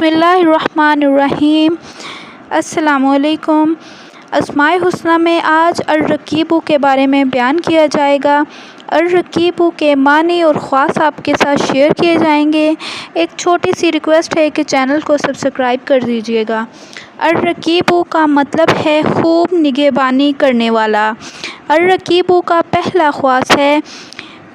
बिस्मिल्लाहिर्रहमानिर्रहीम। अस्सलामु अलैकुम। अस्माए हुस्ना में आज अर्रकीबु के बारे में बयान किया जाएगा। अर्रकीबु के मानी और ख़ास आपके साथ शेयर किए जाएंगे। एक छोटी सी रिक्वेस्ट है कि चैनल को सब्सक्राइब कर दीजिएगा। अर्रकीबु का मतलब है खूब निगहबानी करने वाला। अर्रकीबु का पहला ख़ास है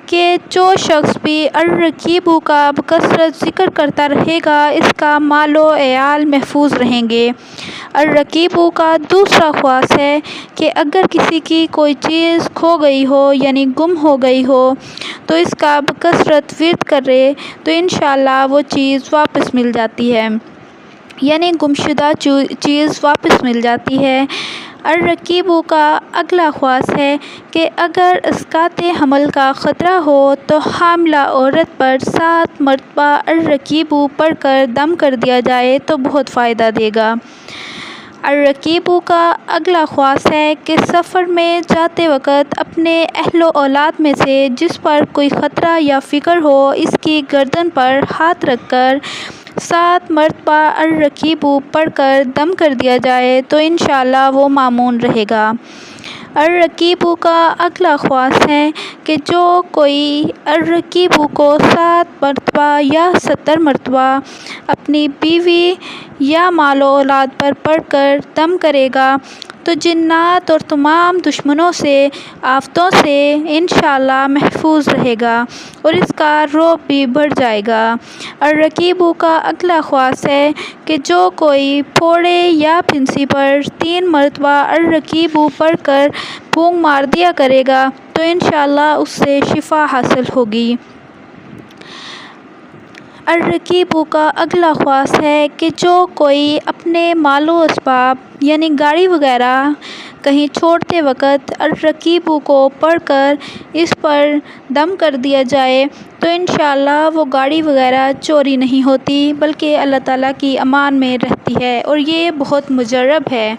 कि जो शख्स भी अर्रकीबु का बकसरत ज़िक्र करता रहेगा, इसका मालो अयाल महफूज रहेंगे। अर्रकीबु का दूसरा ख़ास है कि अगर किसी की कोई चीज़ खो गई हो यानी गुम हो गई हो तो इसका बकसरत विर्द करे तो इंशाअल्लाह वो चीज़ वापस मिल जाती है, यानी गुमशुदा चीज़ वापस मिल जाती है। अर्रकीबु का अगला ख़ास है कि अगर इसकाते हमल का ख़तरा हो तो हामिला औरत पर 7 मरतबा अर्रकीबु पढ़कर दम कर दिया जाए तो बहुत फ़ायदा देगा। अर्रकीबु का अगला ख़ास है कि सफ़र में जाते वक़्त अपने अहलो औलाद में से जिस पर कोई ख़तरा या फ़िक्र हो, इसकी गर्दन पर हाथ रखकर 7 मरतबा अर्रकीबु पढ़कर दम कर दिया जाए तो इंशाअल्लाह वो मामून रहेगा। अर्रकीबु का अगला ख़ास है कि जो कोई अर्रकीबु को 7 मरतबा या 70 मरतबा अपनी बीवी या मालो औलाद पर पढ़कर दम करेगा तो जिन्नात और तमाम दुश्मनों से आफ़तों से इंशाअल्लाह महफूज रहेगा और इसका रौब भी बढ़ जाएगा। अर्रकीबु का अगला ख़ास है कि जो कोई फोड़े या फिंसी पर 3 मरतबा अर्रकीबु पढ़कर फूंक मार दिया करेगा तो इंशाअल्लाह उससे शिफा हासिल होगी। अर्रकीबु का अगला ख़ास है कि जो कोई अपने मालो असबाब यानी गाड़ी वगैरह कहीं छोड़ते वक़्त अर्रकीबु को पढ़कर इस पर दम कर दिया जाए तो इंशाअल्लाह वो गाड़ी वगैरह चोरी नहीं होती बल्कि अल्लाह ताला की अमान में रहती है और ये बहुत मुजर्रब है।